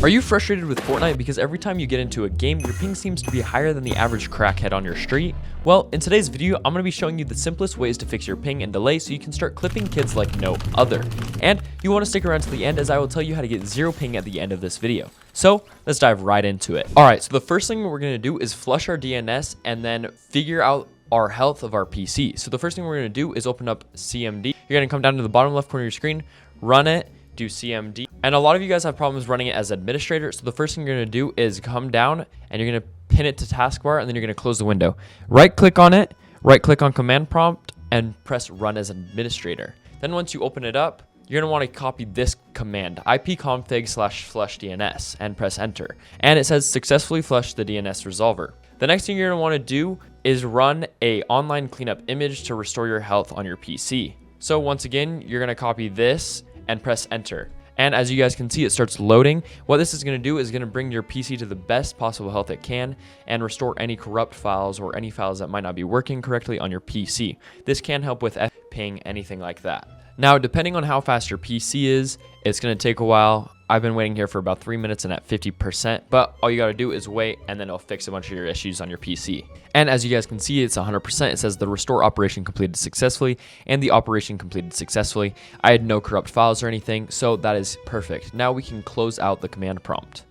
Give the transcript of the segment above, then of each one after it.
Are you frustrated with Fortnite because every time you get into a game, your ping seems to be higher than the average crackhead on your street? Well, in today's video, I'm going to be showing you the simplest ways to fix your ping and delay so you can start clipping kids like no other. And you want to stick around to the end as I will tell you how to get zero ping at the end of this video. So let's dive right into it. Alright, so the first thing we're going to do is flush our DNS and then figure out our health of our PC. So the first thing we're going to do is open up CMD. You're going to come down to the bottom left corner of your screen, run it, do CMD. And a lot of you guys have problems running it as administrator. So the first thing you're going to do is come down and you're going to pin it to taskbar and then you're going to close the window. Right click on it, right click on command prompt and press run as administrator. Then once you open it up, you're going to want to copy this command, ipconfig/flushdns, and press enter. And it says successfully flush the DNS resolver. The next thing you're going to want to do is run a online cleanup image to restore your health on your PC. So once again, you're going to copy this and press enter. And as you guys can see, it starts loading. What this is going to do is going to bring your PC to the best possible health it can and restore any corrupt files or any files that might not be working correctly on your PC. This can help with ping, anything like that. Now, depending on how fast your PC is, it's going to take a while. I've been waiting here for about 3 minutes and at 50%, but all you got to do is wait and then it'll fix a bunch of your issues on your PC. And as you guys can see, it's 100%. It says the restore operation completed successfully and the operation completed successfully. I had no corrupt files or anything, so that is perfect. Now we can close out the command prompt.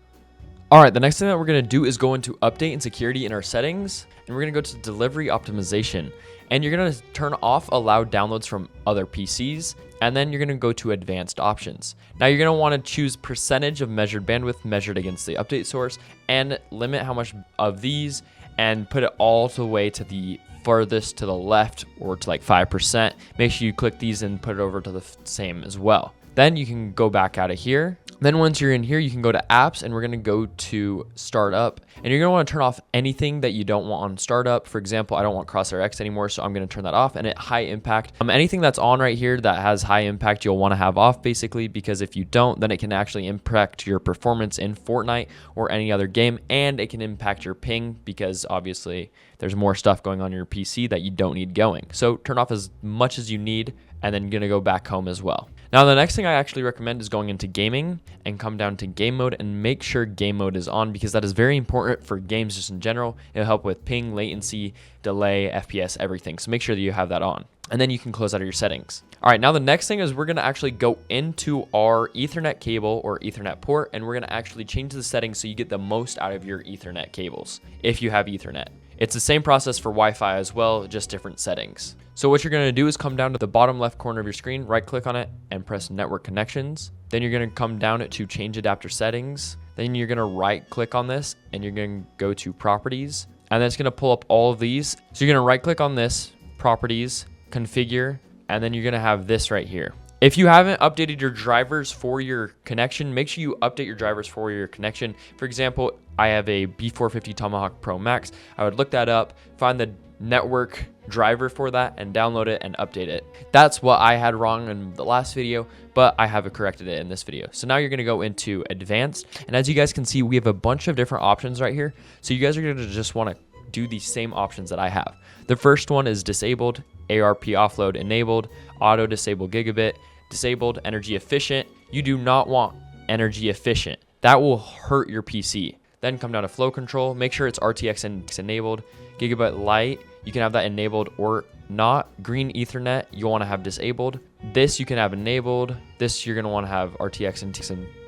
All right, the next thing that we're going to do is go into update and security in our settings, and we're going to go to delivery optimization. And you're going to turn off allow downloads from other PCs, and then you're going to go to advanced options. Now you're going to want to choose percentage of measured bandwidth measured against the update source and limit how much of these and put it all the way to the furthest to the left or to like 5%. Make sure you click these and put it over to the same as well. Then you can go back out of here. Then once you're in here, you can go to apps and we're going to go to startup, and you're going to want to turn off anything that you don't want on startup. For example, I don't want Crosshair X anymore, so I'm going to turn that off. And at high impact, anything that's on right here that has high impact, you'll want to have off basically, because if you don't, then it can actually impact your performance in Fortnite or any other game, and it can impact your ping because obviously there's more stuff going on your PC that you don't need going. So turn off as much as you need, and then you're going to go back home as well. Now, the next thing I actually recommend is going into gaming and come down to game mode and make sure game mode is on, because that is very important for games just in general. It'll help with ping, latency, delay, FPS, everything. So make sure that you have that on. And then you can close out of your settings. All right, now the next thing is we're going to actually go into our Ethernet cable or Ethernet port, and we're going to actually change the settings so you get the most out of your Ethernet cables if you have Ethernet. It's the same process for Wi-Fi as well, just different settings. So what you're going to do is come down to the bottom left corner of your screen, right click on it and press network connections. Then you're going to come down it to change adapter settings. Then you're going to right click on this and you're going to go to properties, and then it's going to pull up all of these. So you're going to right click on this, properties, configure, and then you're going to have this right here. If you haven't updated your drivers for your connection, make sure you update your drivers for your connection. For example, I have a B450 Tomahawk Pro Max. I would look that up, find the network driver for that and download it and update it. That's what I had wrong in the last video, but I have corrected it in this video. So now you're going to go into advanced, and as you guys can see, we have a bunch of different options right here. So you guys are going to just want to do the same options that I have. The first one is disabled, ARP offload enabled, auto disable gigabit, disabled, energy efficient. You do not want energy efficient. That will hurt your PC. Then come down to flow control, make sure it's RTX enabled, gigabit light, you can have that enabled or not. Green Ethernet, you'll want to have disabled. This you can have enabled. This you're going to want to have RTX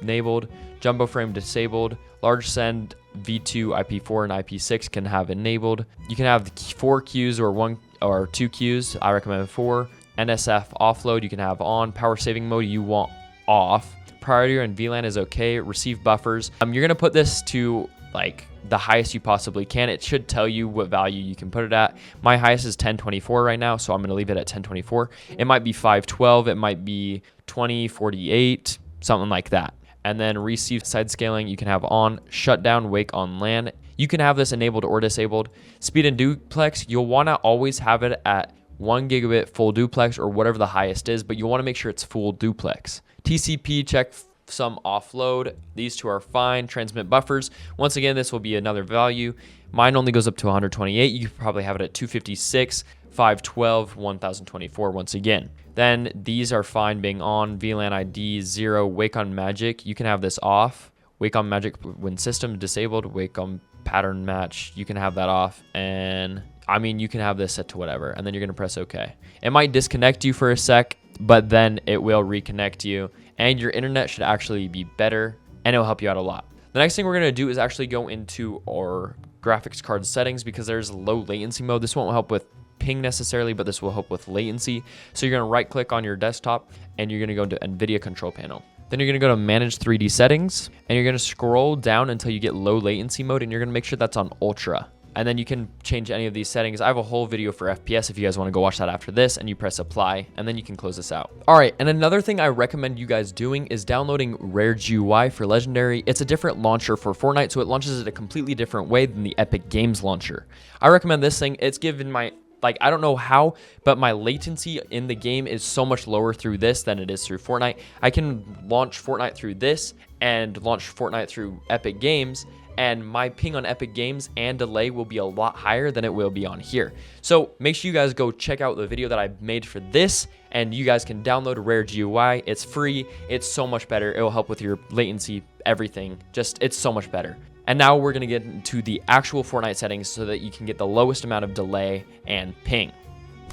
enabled. Jumbo frame disabled. Large send V2, IP4, and IP6 can have enabled. You can have 4 queues or 1 or 2 queues. I recommend 4. NSF offload you can have on. Power saving mode you want off. Priority and VLAN is okay. Receive buffers. You're going to put this to like the highest you possibly can. It should tell you what value you can put it at. My highest is 1024 right now, so I'm going to leave it at 1024. It might be 512, it might be 2048, something like that. And then receive side scaling you can have on. Shutdown wake on LAN. You can have this enabled or disabled. Speed and duplex, you'll want to always have it at 1 gigabit full duplex or whatever the highest is, but you want to make sure it's full duplex. TCP check some offload. These two are fine. Transmit buffers. Once again, this will be another value. Mine only goes up to 128. You could probably have it at 256, 512, 1024 once again. Then these are fine being on. VLAN ID 0, wake on magic. You can have this off wake on magic when system disabled, wake on pattern match. You can have that off, and I mean, you can have this set to whatever, and then you're gonna press OK. It might disconnect you for a sec, but then it will reconnect you, and your internet should actually be better, and it'll help you out a lot. The next thing we're gonna do is actually go into our graphics card settings, because there's low latency mode. This won't help with ping necessarily, but this will help with latency. So you're gonna right click on your desktop, and you're gonna go into Nvidia control panel. Then you're gonna go to manage 3D settings, and you're gonna scroll down until you get low latency mode, and you're gonna make sure that's on ultra. And then you can change any of these settings. I have a whole video for FPS if you guys want to go watch that after this, and you press apply, and then you can close this out. All right, and another thing I recommend you guys doing is downloading RareGUI for Legendary. It's a different launcher for Fortnite, so it launches it a completely different way than the Epic Games launcher. I recommend this thing. It's given my, like, I don't know how, but my latency in the game is so much lower through this than it is through Fortnite. I can launch Fortnite through this and launch Fortnite through Epic Games, and my ping on Epic Games and delay will be a lot higher than it will be on here. So make sure you guys go check out the video that I made for this, and you guys can download RareGUI. It's free. It's so much better. It will help with your latency, everything. Just, it's so much better. And now we're gonna get into the actual Fortnite settings so that you can get the lowest amount of delay and ping.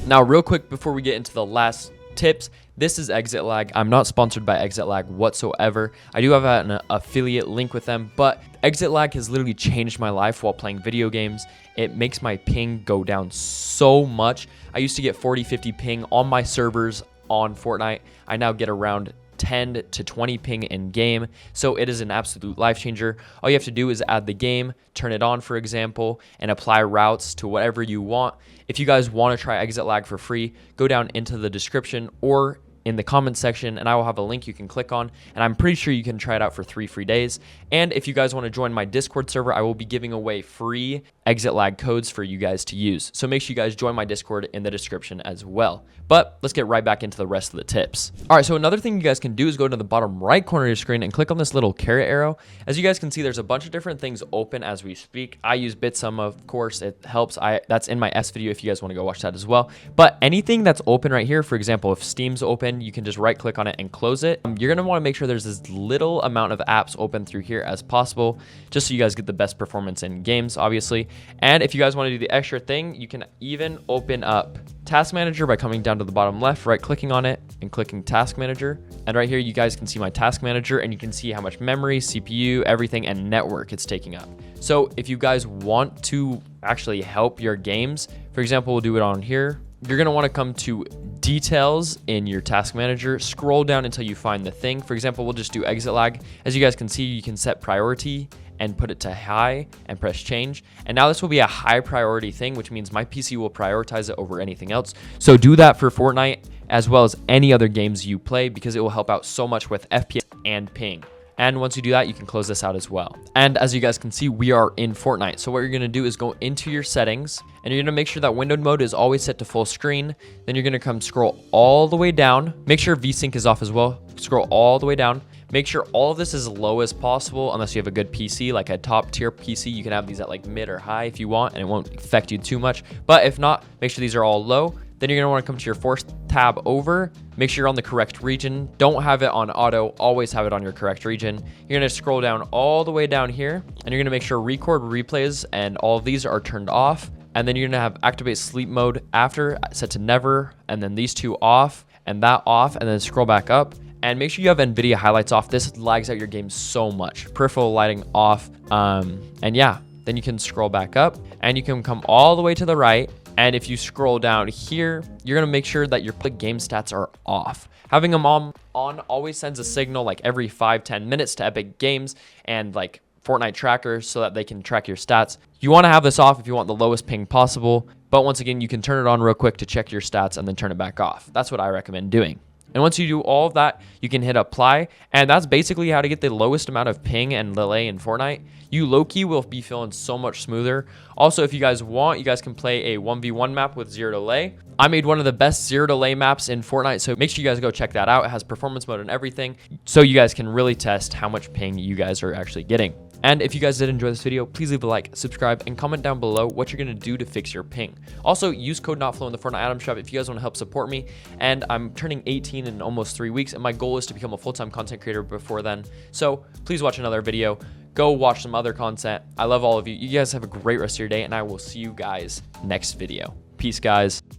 Now, real quick before we get into the last tips, this is Exit Lag. I'm not sponsored by Exit Lag whatsoever. I do have an affiliate link with them, but Exit Lag has literally changed my life while playing video games. It makes my ping go down so much. I used to get 40, 50 ping on my servers on Fortnite. I now get around 10 to 20 ping in game. So it is an absolute life changer. All you have to do is add the game, turn it on, for example, and apply routes to whatever you want. If you guys want to try Exit Lag for free, go down into the description or in the comment section, and I will have a link you can click on, and I'm pretty sure you can try it out for 3 free days. And if you guys want to join my Discord server, I will be giving away free Exit Lag codes for you guys to use. So make sure you guys join my Discord in the description as well. But let's get right back into the rest of the tips. All right, so another thing you guys can do is go to the bottom right corner of your screen and click on this little caret arrow. As you guys can see, there's a bunch of different things open as we speak. I use Bitsum, of course. It helps. That's in my S video if you guys want to go watch that as well. But anything that's open right here, for example, if Steam's open, you can just right click on it and close it. You're going to want to make sure there's as little amount of apps open through here as possible, just so you guys get the best performance in games, obviously. And if you guys want to do the extra thing, you can even open up Task Manager by coming down to the bottom left, right clicking on it and clicking Task Manager. And right here, you guys can see my Task Manager, and you can see how much memory, CPU, everything, and network it's taking up. So if you guys want to actually help your games, for example, we'll do it on here. You're going to want to come to details in your task manager, scroll down until you find the thing. For example, we'll just do Exit Lag. As you guys can see, you can set priority and put it to high and press change. And now this will be a high priority thing, which means my PC will prioritize it over anything else. So do that for Fortnite as well as any other games you play, because it will help out so much with FPS and ping. And once you do that, you can close this out as well. And as you guys can see, we are in Fortnite. So what you're going to do is go into your settings, and you're going to make sure that windowed mode is always set to full screen. Then you're going to come scroll all the way down. Make sure VSync is off as well. Scroll all the way down. Make sure all of this is as low as possible, unless you have a good PC, like a top tier PC. You can have these at like mid or high if you want, and it won't affect you too much. But if not, make sure these are all low. Then you're going to want to come to your force tab over. Make sure you're on the correct region. Don't have it on auto. Always have it on your correct region. You're going to scroll down all the way down here, and you're going to make sure record replays and all of these are turned off. And then you're going to have activate sleep mode after, set to never, and then these two off and that off, and then scroll back up. And make sure you have Nvidia highlights off. This lags out your game so much. Peripheral lighting off. And yeah, then you can scroll back up, and you can come all the way to the right. And if you scroll down here, you're going to make sure that your game stats are off. Having them on always sends a signal like every 5-10 minutes to Epic Games and like Fortnite trackers so that they can track your stats. You want to have this off if you want the lowest ping possible. But once again, you can turn it on real quick to check your stats and then turn it back off. That's what I recommend doing. And once you do all of that, you can hit apply. And that's basically how to get the lowest amount of ping and delay in Fortnite. You low-key will be feeling so much smoother. Also, if you guys want, you guys can play a 1v1 map with 0 delay. I made one of the best 0 delay maps in Fortnite, so make sure you guys go check that out. It has performance mode and everything, so you guys can really test how much ping you guys are actually getting. And if you guys did enjoy this video, please leave a like, subscribe, and comment down below what you're going to do to fix your ping. Also, use code NOTFLOW in the Fortnite item shop if you guys want to help support me. And I'm turning 18 in almost 3 weeks, and my goal is to become a full-time content creator before then. So please watch another video. Go watch some other content. I love all of you. You guys have a great rest of your day, and I will see you guys next video. Peace, guys.